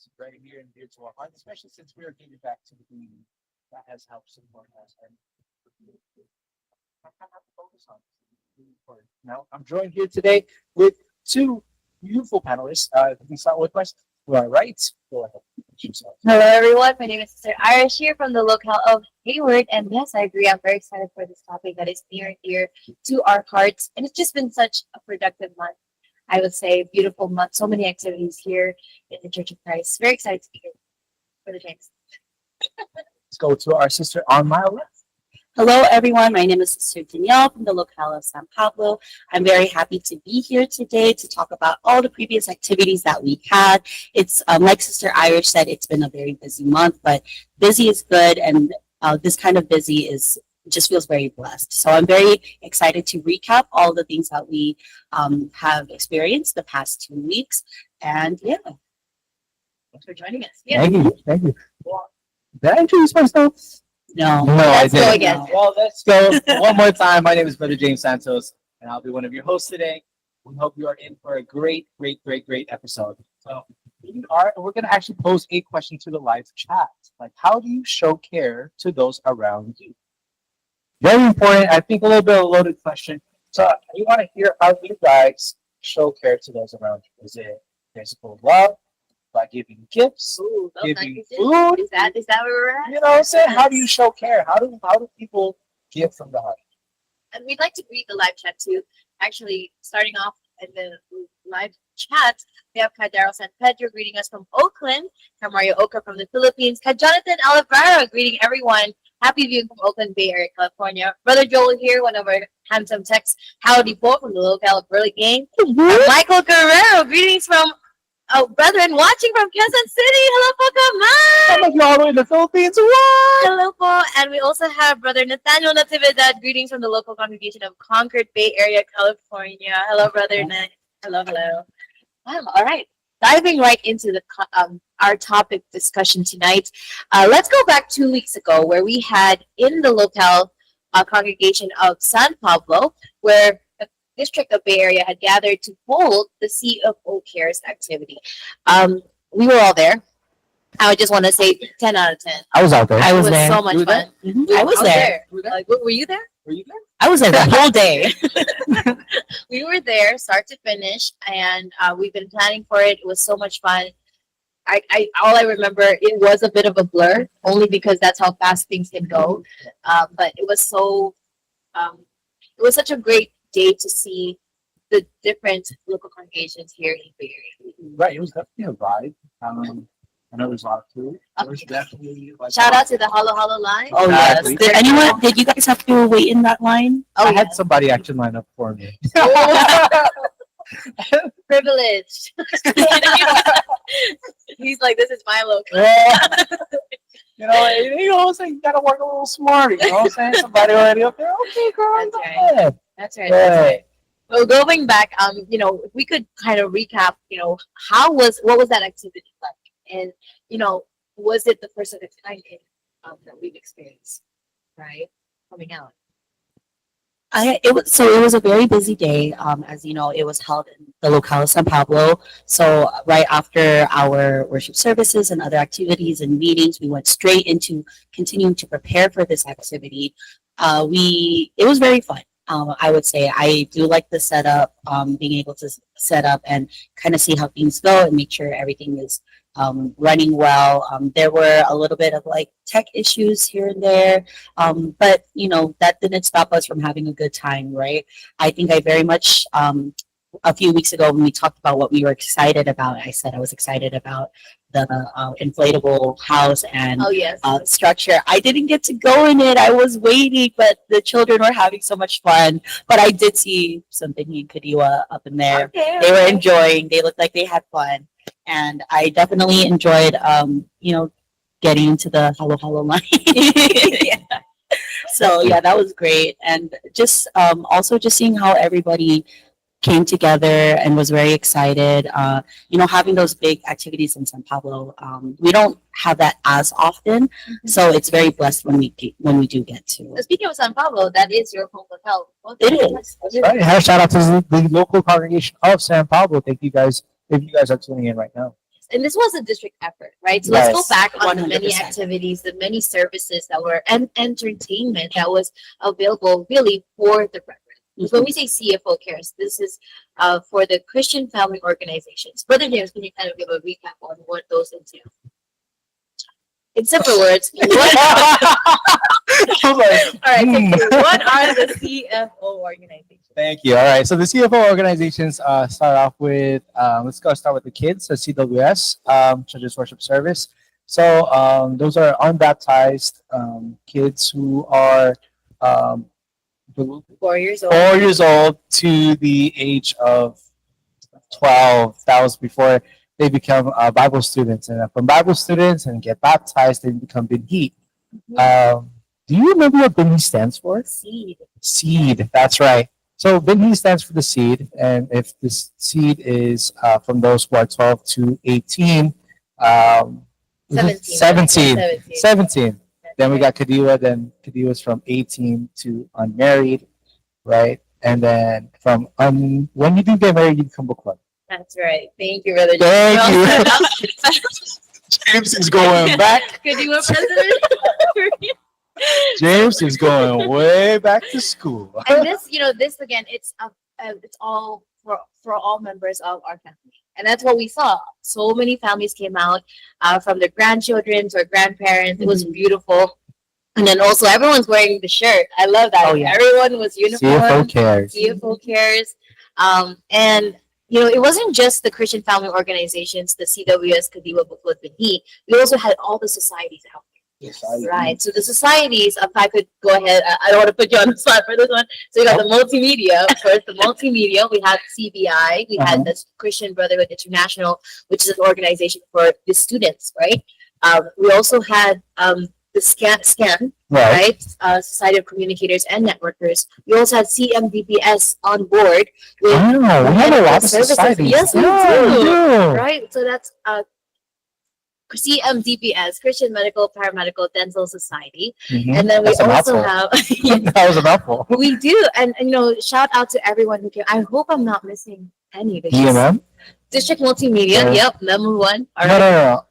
It's very near and dear to our heart, especially since we are giving back to the community that has helped support us and I kind of have to focus on this. Now, I'm joined here today with two beautiful panelists. We start with my to our right. Go ahead. Hello, everyone. My name is Sister Irish here from the locale of Hayward. And yes, I agree. I'm very excited for this topic that is near and dear to our hearts. And it's just been such a productive month. I would say beautiful month. So many activities here in the Church of Christ. Very excited to be here for the James. Let's go to our sister on my left. Hello, everyone. My name is Sister Danielle from the locale of San Pablo. I'm very happy to be here today to talk about all the previous activities that we had. It's like Sister Irish said, it's been a very busy month, but busy is good, and this kind of busy is just feels very blessed. So I'm very excited to recap all the things that we have experienced the past 2 weeks. And yeah, Thanks for joining us. Yeah. Thank you. Thank you. Did I introduce myself? no. Let's go again. Well, let's go one more time. My name is Brother James Santos, and I'll be one of your hosts today. We hope you are in for a great episode. So we're going to actually pose a question to the live chat. Like, how do you show care to those around you? Very important. I think a little bit of a loaded question. So we want to hear how you guys show care to those around you. Is it physical love? By giving gifts, giving food. Is that where we're at? You know what I'm saying? How do you show care? How do people give from the heart? And we'd like to greet the live chat too. Actually, starting off in the live chat, we have Daryl San Pedro greeting us from Oakland, Mario Oka from the Philippines, Jonathan Alvaro greeting everyone. Happy viewing from Oakland, Bay Area, California. Brother Joel here, one of our handsome texts. Howdy po from the locale of Burlingame. Michael Guerrero greetings from brethren watching from Quezon City. Hello po, Some of you all in the Philippines. What? Hello po. And we also have Brother Nathaniel Natividad. Greetings from the local congregation of Concord, Bay Area, California. Hello, Brother Nat. Hello. Wow. All right. Diving right into the our topic discussion tonight. Let's go back 2 weeks ago where we had in the locale congregation of San Pablo, where District of Bay Area had gathered to hold the CFO Cares activity. We were all there. I would just want to say 10 out of 10. I was out there. I was It was there. so much fun. I was there. Like, were you there? Were you there? I was there the whole day. We were there, start to finish, and we've been planning for it. It was so much fun. All I remember, it was a bit of a blur, only because that's how fast things can go. But it was it was such a great day to see the different local congregations here in Bay Area. Right. It was definitely a vibe. I know there's a lot of food. There was definitely Shout out to the Halo Halo line. Oh yes. Did you guys have to wait in that line? I had somebody actually line up for me. Privileged. He's like, this is my local. You know, so you gotta work a little smarter. You know what I'm saying? Somebody already up there. Okay, girl. That's right. That's right. Well, going back, if we could kind of recap, what was that activity like? And, was it the first of its kind that we've experienced, right? Coming out. It was a very busy day. As you know, it was held in the locale of San Pablo. So right after our worship services and other activities and meetings, we went straight into continuing to prepare for this activity. It was very fun. I would say I do like the setup, being able to set up and kind of see how things go and make sure everything is running well. There were a little bit of like tech issues here and there, but that didn't stop us from having a good time, right? I think I very much a few weeks ago when we talked about what we were excited about, I said I was excited about the inflatable house and structure. I didn't get to go in it. I was waiting, but the children were having so much fun. But I did see something in Kadiwa up in there. Okay. They were enjoying. They looked like they had fun. And I definitely enjoyed, getting into the Halo Halo line. Yeah. So, yeah, that was great. And just also just seeing how everybody came together and was very excited. Having those big activities in San Pablo, we don't have that as often. Mm-hmm. So it's very blessed when we do get to. So speaking of San Pablo, that is your home hotel. It is. Right. Shout out to the local congregation of San Pablo. Thank you guys if you guys are tuning in right now. and this was a district effort, right? So let's go Yes. back on the many 100%. activities, the many services that were, and entertainment that was available really for the brethren. Because when we say CFO cares, this is for the Christian family organizations. Brother James, can you kind of give a recap on what those entail? In simple words, what I was like, all right, hmm. take two. What are the CFO organizations? Thank you. All right. So the CFO organizations start off with start with the kids, the CWS, Children's Worship Service. So those are unbaptized kids who are um, 4 years old. 4 years old to the age of 12. That was before they become Bible students, and from Bible students and get baptized, they become Binhi. Do you remember what Binhi stands for? Seed. Seed. That's right. So Binhi stands for the seed, and if this seed is from those who are 12 to 18, is it 17. 17. Then we got Kadiwa. Then Kadiwa is from 18 to unmarried, right? And then from when you do get married, you become bookworm. That's right. Thank you, Brother Thank James. James is going back. Could you president? James is going way back to school. And this, this again, it's all for all members of our family, and that's what we saw. So many families came out from their grandchildren to our grandparents. It was beautiful, and then also everyone's wearing the shirt. I love that. Oh, yeah. Everyone was uniform. CFO cares. CFO cares, and it wasn't just the Christian family organizations, the CWS, Kadiwa, Buklod, Binhi. We also had all the societies out. Yes, Right. So the societies, if I could go ahead, I don't want to put you on the spot for this one. So you got the multimedia. First, the multimedia. We had CBI. We had the Christian Brotherhood International, which is an organization for the students, right? We also had the SCAN, right? Society of Communicators and Networkers. We also had CMDPS on board. With Wow, we have a lot of services. societies. Yes, we Yeah, do. we do. Right. So that's CMDPS, Christian Medical Paramedical Dental Society. And then we That's a also mouthful. have That was a mouthful. we do, and shout out to everyone who came. I hope I'm not missing any. because- EMM? District Multimedia, Yeah. yep, number one. All No, right. no, no.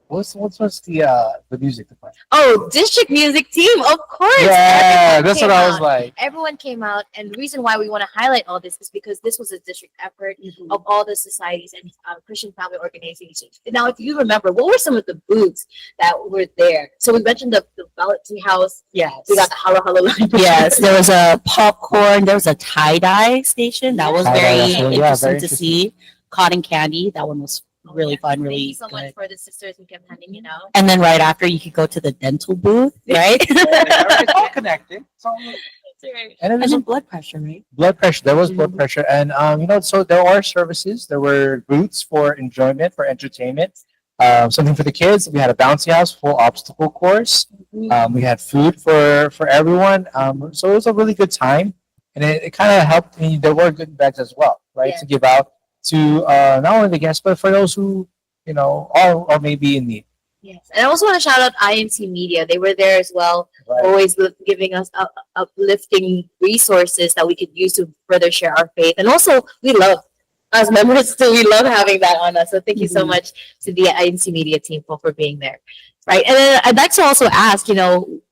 What's the music department? Oh, District Music Team, of course. Yeah, Everyone that's came what I was out. like. Everyone came out, and the reason why we want to highlight all this is because this was a district effort of all the societies and Christian family organizations. Now, if you remember, what were some of the booths that were there? So we mentioned the Ballot Tea House. Yes. We got the Halo Halo line. Yes, there was a popcorn. There was a tie-dye station. That was Tie-dye, very absolutely. Yeah, interesting very to see. Cotton candy. That one was really fun, Thank really you so much good. for the sisters who kept handing it out. And then right after, you could go to the dental booth, right? It's all connected. And then And there's then blood pressure, right? blood pressure. There was blood pressure, and so there are services. There were booths for enjoyment, for entertainment. Something for the kids. We had a bouncy house, full obstacle course. We had food for everyone. So it was a really good time, and it kind of helped me. There were good bags as well, right, Yeah. to give out to not only the guests but for those who are maybe in need. Yes, and I also want to shout out INC Media. They were there as well, Right. always giving us uplifting resources that we could use to further share our faith. And also, we love, as members too, we love having that on us. So thank you so much to the INC Media team for being there. Right, and then I'd like to also ask,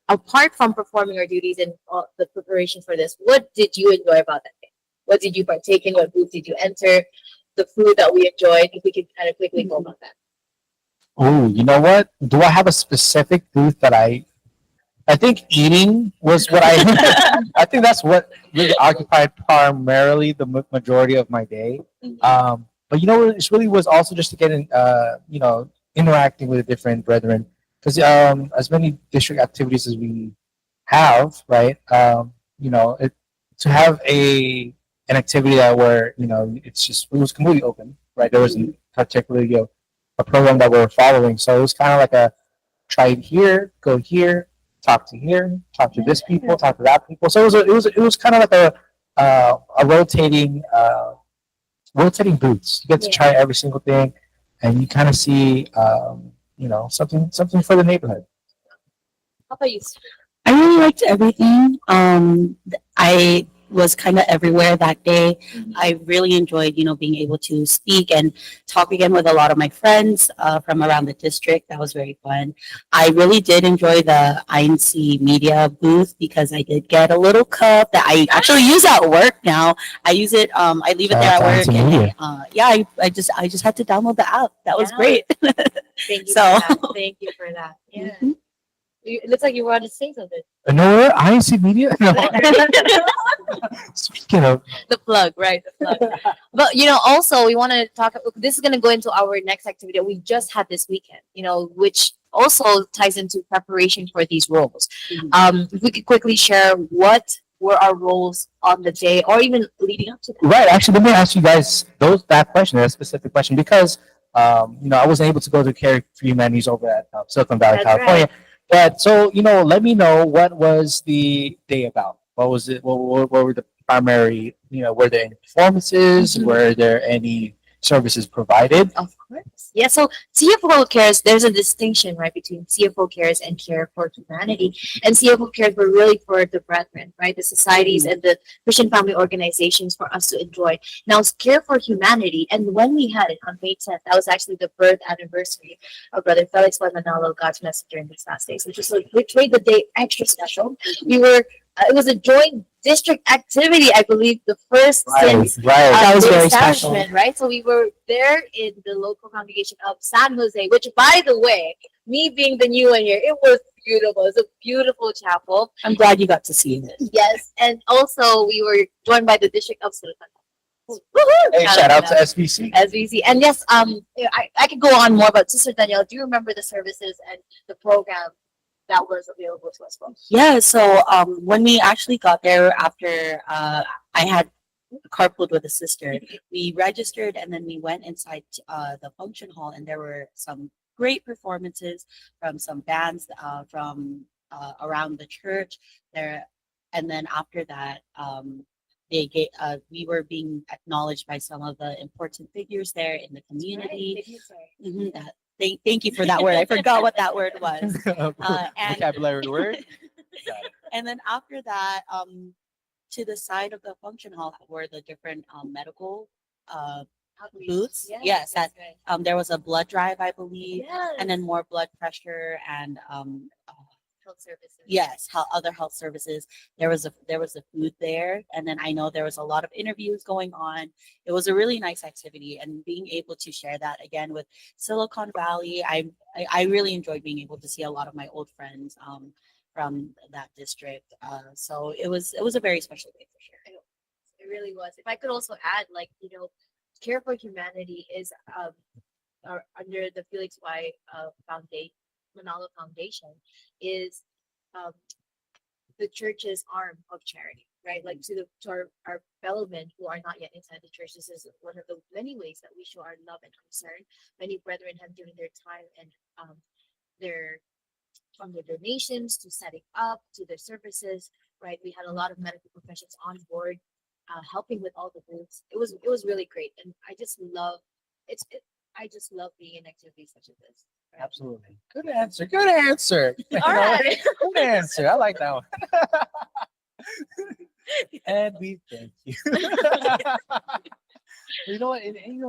apart from performing our duties and the preparation for this, what did you enjoy about that day? What did you partake in? What booth did you enter? The food that we enjoyed, if we could kind of quickly go about that. Oh, you know what? Do I have a specific booth that I think eating was what I think that's what really occupied primarily the majority of my day. But it really was also just to get in, interacting with the different brethren, because as many district activities as we have, right? To have an activity that where it was completely open, right? There wasn't particularly a program that we're following, so it was kind of like a try it here, go here, talk to this people, talk to that people. So it was kind of like a rotating booths. You get to try every single thing, and you kind of see something for the neighborhood. How about you? I really liked everything. I was kind of everywhere that day. Mhm. I really enjoyed, being able to speak and talk again with a lot of my friends from around the district. That was very fun. I really did enjoy the INC media booth because I did get a little cup that I actually use at work now. I use it. I leave it there at work, and yeah, I just had to download the app. That was Yeah. great. Thank you So- for that. Thank you for that. Yeah. Mhm. It looks like you wanted to say something. No, I see media. No. Speaking of, The plug, right? The plug. But also we want to talk. This is going to go into our next activity that we just had this weekend. Which also ties into preparation for these roles. If we could quickly share what were our roles on the day, or even leading up to that. right? Actually, let me ask you guys that specific question, because I wasn't able to go to Care for Humanities over at Silicon Valley, That's California. right. But so let me know, what was the day about? What was it? What were the primary? Were there any performances? Mhm. Were there any services provided? Of course. Yeah, so CFO cares, there's a distinction, right, between CFO cares and care for humanity. And CFO cares were really for the brethren, right, the societies and the Christian family organizations for us to enjoy. Now, it's care for humanity. And when we had it on May 10th, that was actually the birth anniversary of Brother Felix Manalo, God's messenger in these last days, which made the day extra special. It was a joint district activity, I believe, the first since Right. That was the very special. establishment, right? So we were there in the local congregation of San Jose, which, by the way, me being the new one here, it was beautiful. It's a beautiful chapel. I'm glad you got to see it. Yes, and also we were joined by the district of Silicon. Hey, shout out to SBC. SVC. And yes, I could go on more, but Sister Danielle, do you remember the services and the program that was available to us folks? Yeah, so when we actually got there after I had carpooled with a sister, we registered and then we went inside the function hall, and there were some great performances from some bands from around the church there. And then after that, we were being acknowledged by some of the important figures there in the community. Thank you for that word. I forgot what that word was. And Vocabulary word. and then after that, to the side of the function hall were the different medical booths. Yes, that's right. there was a blood drive, I believe, Yes. and then more blood pressure and Health services. yes, other health services. There was a food there, and then I know there was a lot of interviews going on. It was a really nice activity, and being able to share that again with Silicon Valley, I really enjoyed being able to see a lot of my old friends from that district. So it was a very special day for sure. It really was. If I could also add, Care for Humanity is under the Felix Y Foundation, Manalo Foundation, is the church's arm of charity, right? Like to our fellow men who are not yet inside the church. This is one of the many ways that we show our love and concern. Many brethren have given their time and their from their donations to setting up to their services, right? We had a lot of medical professions on board, helping with all the groups. It was really great, and I just love I just love being in activities such as this. Right? Absolutely. Good answer. Good answer. All right. Good answer. I like that one. And we thank you. You know what?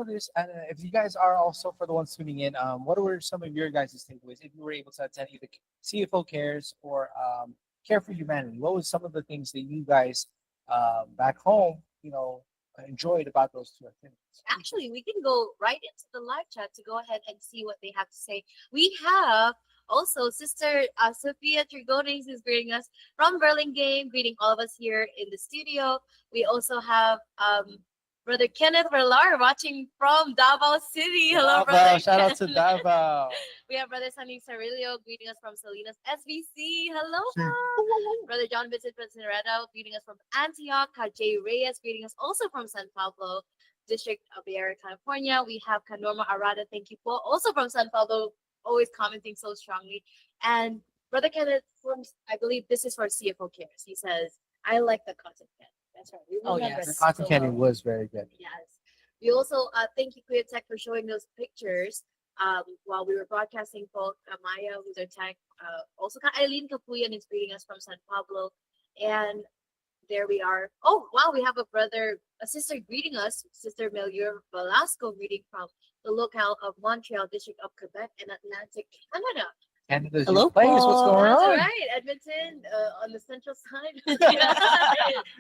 There's if you guys are also, for the ones tuning in, what were some of your guys' takeaways if you were able to attend either CFO Cares or Care for Humanity? What was some of the things that you guys back home, enjoyed about those two activities? Actually, we can go right into the live chat to go ahead and see what they have to say. We have also Sister Sophia Trigones is greeting us from Burlingame, greeting all of us here in the studio. We also have Brother Kenneth Verlar watching from Davao City. Hello, Davao, brother. shout out to Davao. We have Brother Sunny Sarilio greeting us from Salinas SVC. Hello. Brother John Vincent Pensineredo greeting us from Antioch. Jay Reyes greeting us also from San Pablo, District of Bay Area, California. We have Kanorma Arada, thank you po, also from San Pablo, always commenting so strongly. And Brother Kenneth from, I believe this is for CFO Cares. He says, I like the content. That's right. We Oh, remember yes. The that content so candy well. was very good. Yes. We also thank you, Kuya Tech, for showing those pictures while we were broadcasting. Folk Maya, who's our tech, also Eileen Kapuyan is greeting us from San Pablo, and there we are. Oh, wow, we have a sister greeting us, Sister Melior Velasco, greeting from the locale of Montreal, District of Quebec, and Atlantic, Canada. Canada's your Hello place. What's po. going That's on? right, Edmonton, on the central side.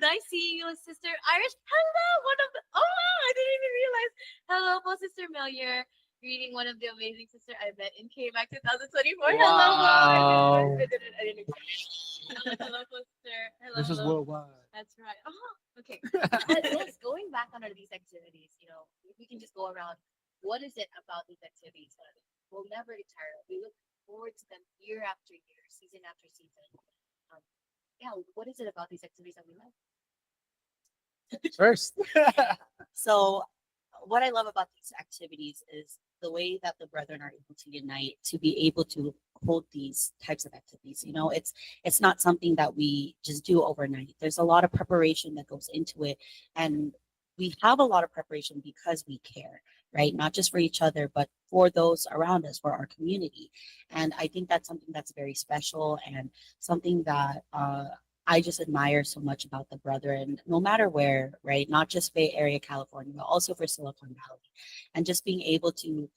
Nice seeing you, Sister Irish. Hello, one of the. Oh, wow, I didn't even realize. Hello, po, Sister Melior. Greeting one of the amazing sister I met in KMAC 2024. Hello, Wow. I didn't hello, sister. Hello, This is hello. worldwide. That's right. Oh, okay. Yes, going back under these activities, we can just go around. What is it about these activities that we'll never get tired of? We look forward to them year after year, season after season. Um, yeah, what is it about these activities that we love? First. So, what I love about these activities is the way that the brethren are able to unite to be able to hold these types of activities. It's not something that we just do overnight. There's a lot of preparation that goes into it, and we have a lot of preparation because we care, right? Not just for each other, but for those around us, for our community. And I think that's something that's very special and something that I just admire so much about the brethren, no matter where, right? Not just Bay Area, California, but also for Silicon Valley. And just being able to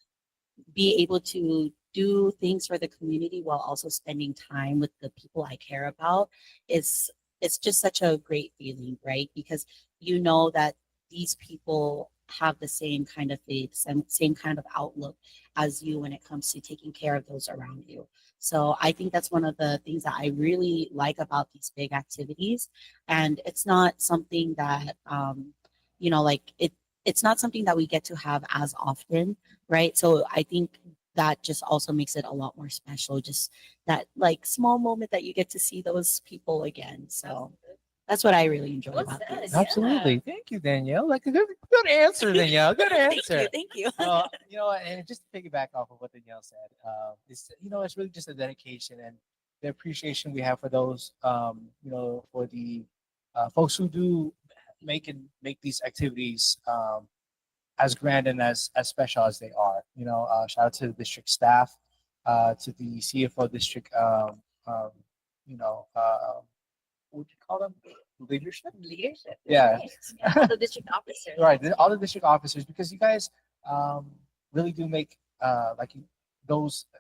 do things for the community while also spending time with the people I care about is it's just such a great feeling, right? Because you know that these people have the same kind of faith, same kind of outlook as you when it comes to taking care of those around you. So I think that's one of the things that I really like about these big activities. And it's not something that like it's not something that we get to have as often, right? So I think that just also makes it a lot more special. Just that like small moment that you get to see those people again. So that's what I really enjoy What's about that? these. Yeah. Absolutely. Thank you, Danielle. Like a good answer, Danielle. Good Thank answer. you, thank you. You know what? And just to piggyback off of what Danielle said, it's really just a dedication and the appreciation we have for those, for the folks who do make these activities as grand and as special as they are. Shout out to the district staff, to the CFO district, what would you call them? Leadership? Leadership. Yeah. Right. Yeah, all the district officers. Right. All the district officers, because you guys really do make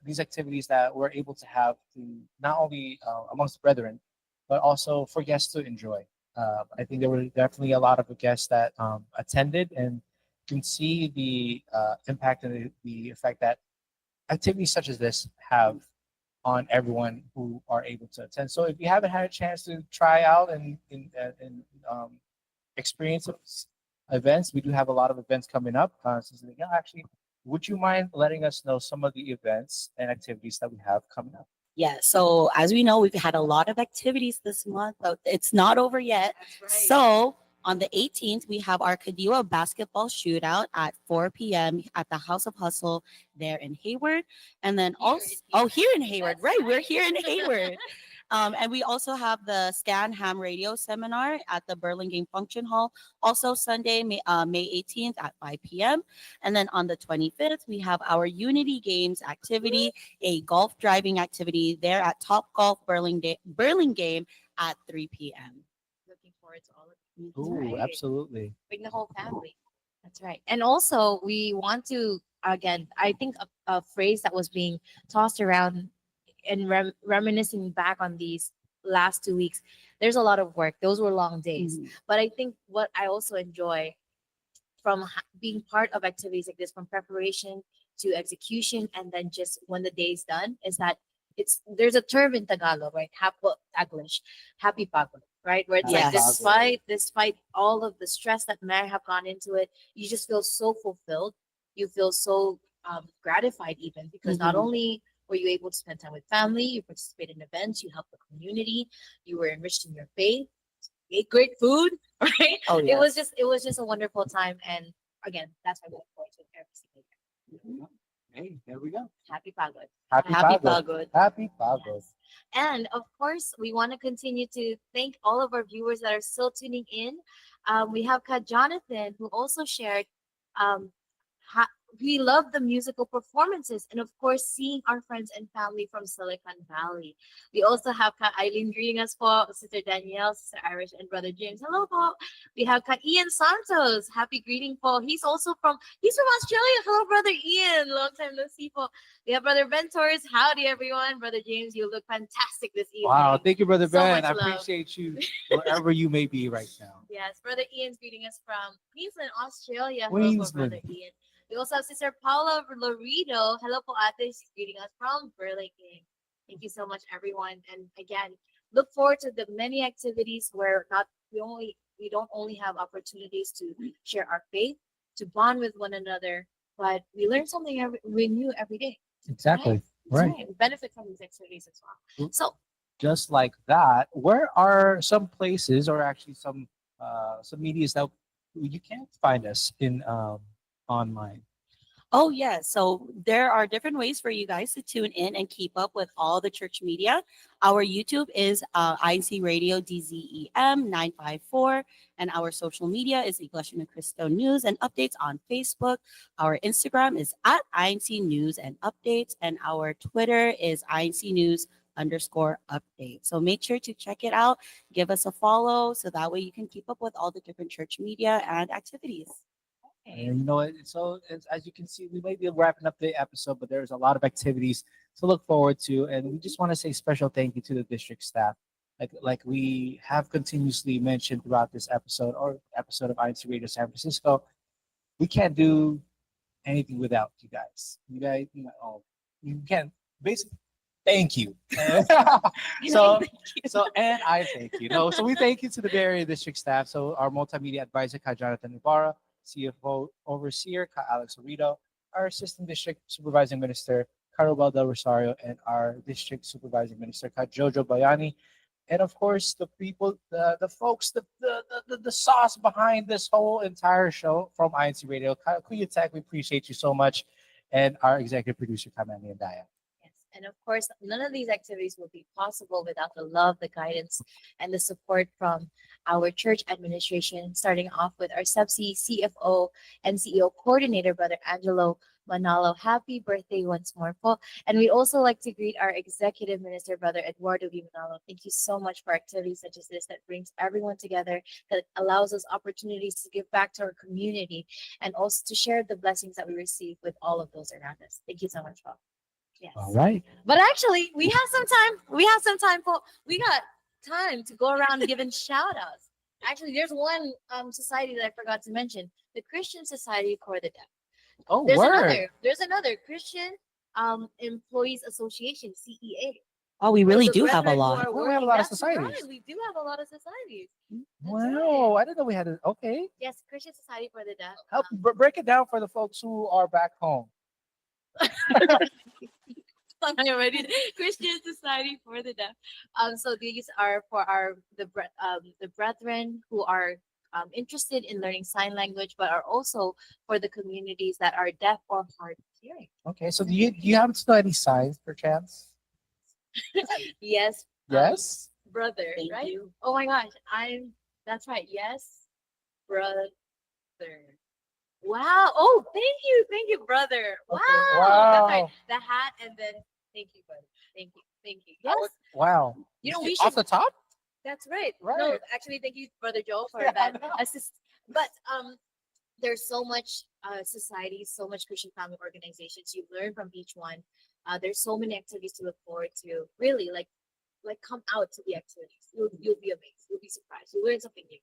these activities that we're able to have to not only amongst the brethren, but also for guests to enjoy. I think there were definitely a lot of guests that attended and can see the impact and the effect that activities such as this have on everyone who are able to attend. So if you haven't had a chance to try out and experience those events, we do have a lot of events coming up. Actually, would you mind letting us know some of the events and activities that we have coming up? Yeah, so as we know, we've had a lot of activities this month, but it's not over yet. That's right. So on the 18th, we have our Kadiwa basketball shootout at 4 p.m. at the House of Hustle there in Hayward. And then here in Hayward, That's right? We're right. here in Hayward. And we also have the Scan Ham Radio Seminar at the Burlingame Function Hall, also Sunday, May 18th at 5 p.m. And then on the 25th, we have our Unity Games activity, a golf driving activity there at Top Golf Burlingame at 3 p.m. Looking forward to all of you. Ooh, Right. absolutely. Bring the whole family. That's right. And also, we want to, again, I think a phrase that was being tossed around and reminiscing back on these last 2 weeks, there's a lot of work. Those were long days. Mhm. But I think what I also enjoy from being part of activities like this, from preparation to execution, and then just when the day is done, is that there's a term in Tagalog, right? Taglish, happy pagod, right? Where it's like Yes. despite all of the stress that may have gone into it, you just feel so fulfilled. You feel so gratified, even because not Mhm. only were you able to spend time with family, you participate in events, you help the community, you were enriched in your faith, ate great food, right? Oh, yes. It was just a wonderful time, and again, that's why we look forward to it every single year. Hey, there we go. Happy Pagod. Happy Happy Pagod. Pagod. Happy Pagod. Yes. And of course, we want to continue to thank all of our viewers that are still tuning in. We have Ka Jonathan, who also shared um, we love the musical performances and, of course, seeing our friends and family from Silicon Valley. We also have Ka Eileen greeting us po, Sister Danielle, Sister Irish, and Brother James. Hello po. We have Ka Ian Santos. Happy greeting po. He's from Australia. Hello, Brother Ian. Long time no see po. We have Brother Mentors. Howdy, everyone. Brother James, you look fantastic this evening. Wow, thank you, Brother So Ben. much I love. appreciate you wherever you may be right now. Yes, Brother Ian's greeting us from Queensland, Australia. Hello po, Queensland. Brother Ian. We also have Sister Paula Laredo. Hello po, ate. She's greeting us from Burlingame. Thank you so much, everyone. And again, look forward to the many activities where not we don't only have opportunities to share our faith, to bond with one another, but we learn something new every day. Exactly. Right? Right. We benefit from these activities as well. So Just like that, where are some places or actually some medias that you can't find us in online? Oh, yeah. So there are different ways for you guys to tune in and keep up with all the church media. Our YouTube is INCRadio DZEM 954, and our social media is iglesianicristo News and Updates on Facebook. Our Instagram is at INC News and Updates, and our Twitter is INC News underscore update. So make sure to check it out, give us a follow, so that way you can keep up with all the different church media and activities. And as you can see, we might be wrapping up the episode, but there's a lot of activities to look forward to. And we just want to say special thank you to the district staff. Like we have continuously mentioned throughout this episode or episode of INC Radio San Francisco, we can't do anything without you guys. You can basically thank you. so and I thank you. No, so we thank you to the Bay Area District staff. So our multimedia advisor, Ka Jonathan Ibarra, CFO overseer, Ka Alex Orito, our assistant district supervising minister, Carol Del Rosario, and our district supervising minister, Ka Jojo Bayani. And of course, the people, the folks, the sauce behind this whole entire show from INC Radio, Kuya Tech, we appreciate you so much. And our executive producer, Kamani and Daya. yes, and of course, none of these activities would be possible without the love, the guidance, and the support from our church administration, starting off with our CEBSI CFO and CEO coordinator, Brother Angelo Manalo. Happy birthday once more, po. And we also like to greet our executive minister, Brother Eduardo V. Manalo. Thank you so much for activities such as this that brings everyone together, that allows us opportunities to give back to our community, and also to share the blessings that we receive with all of those around us. Thank you so much, po. Yes. All right. But actually, we have some time. We have some time for. We got time to go around giving shout outs. Actually, there's one society that I forgot to mention: the Christian Society for the Deaf. Oh, There's word. another. There's another Christian Employees Association (CEA). Oh, we really The do have a brethren who lot. are Oh, we have a lot of That's societies. right. We do have a lot of societies. That's Wow, right. I didn't know we had it. Okay. Yes, Christian Society for the Deaf. Help break it down for the folks who are back home. I'm ready. Christian Society for the Deaf. So these are for the brethren who are interested in learning sign language, but are also for the communities that are deaf or hard of hearing. Okay, so do you happen to know any signs, perchance? Yes. Yes. Brother, Thank right? you. Oh my gosh, that's right. Yes, brother. Wow. Oh, thank you, brother. Wow. Okay, That's right. wow. The hat and then thank you, brother. Thank you. I Yes. would- Wow. You know, we Off should. the top? That's right. Right. No, actually, thank you, Brother Joe, for Yeah, that no. assist. But there's so much societies, so much Christian family organizations. You learn from each one. There's so many activities to look forward to. Really, like come out to the activities. You'll be amazed. You'll be surprised. You'll learn something new.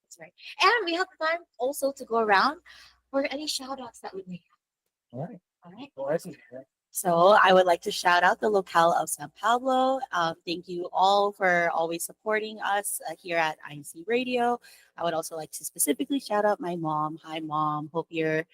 That's right. And we have time also to go around for any shout outs that we may All right. have. All right. Well, that's it. So I would like to shout out the locale of San Pablo. Thank you all for always supporting us here at INC Radio. I would also like to specifically shout out my mom. Hi, mom. Hope you're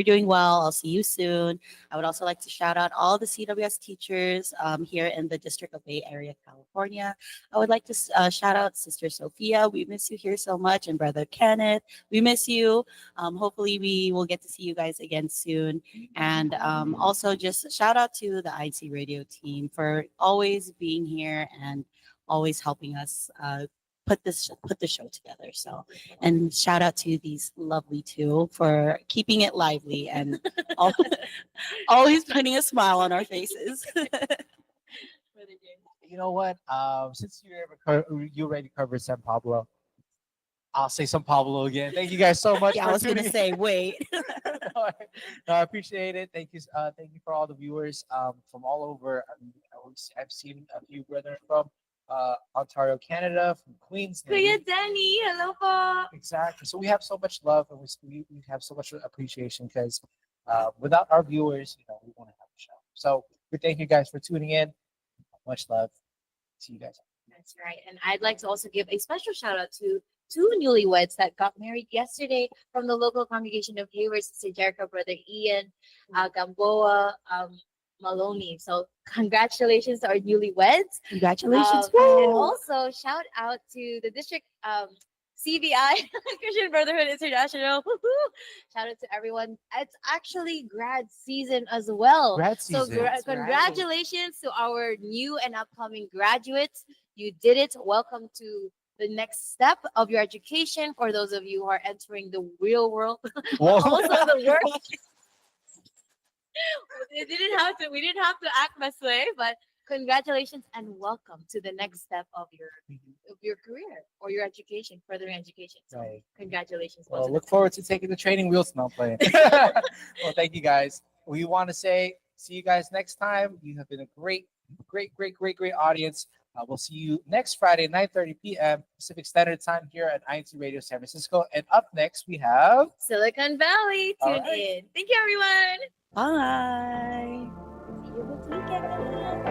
doing well. I'll see you soon. I would also like to shout out all the CWS teachers here in the District of Bay Area, California. I would like to shout out Sister Sophia. We miss you here so much, and Brother Kenneth. We miss you. Hopefully, we will get to see you guys again soon. And also just shout out to the IC Radio team for always being here and always helping us put the show together. So, and shout out to these lovely two for keeping it lively and al- always putting a smile on our faces. Brother James. You know what? Since you already covered San Pablo, I'll say San Pablo again. Thank you guys so much Yeah, I for was gonna tuning. say, wait. No, I appreciate it. Thank you for all the viewers from all over. I've seen a few brethren from Ontario, Canada, from Queens. Kuya Danny, hello po. Exactly. So we have so much love and we have so much appreciation because without our viewers, we won't have a show. So we thank you guys for tuning in. Much love. See you guys. That's right. And I'd like to also give a special shout out to two newlyweds that got married yesterday from the local congregation of Hayward, Sister Jericho, Brother Ian, Gamboa, Maloney. So congratulations to our newlyweds. Congratulations. And Woo! also shout out to the district CBI Christian Brotherhood International. Woohoo! Shout out to everyone. It's actually grad season as well. Grad So season. That's right. congratulations to our new and upcoming graduates. You did it. Welcome to the next step of your education. For those of you who are entering the real world, Whoa. also the work. We didn't have to act this way, but congratulations and welcome to the next step of your career or your education, furthering education. So Right. congratulations. Well, once look again. forward to taking the training wheels. No, I'm playing. Well, thank you guys. We want to say, see you guys next time. You have been a great audience. We'll see you next Friday, 9:30 p.m. Pacific Standard Time here at INCRadio San Francisco. And up next, we have Silicon Valley. All Tune right. in. Thank you, everyone. Bye. See you this weekend.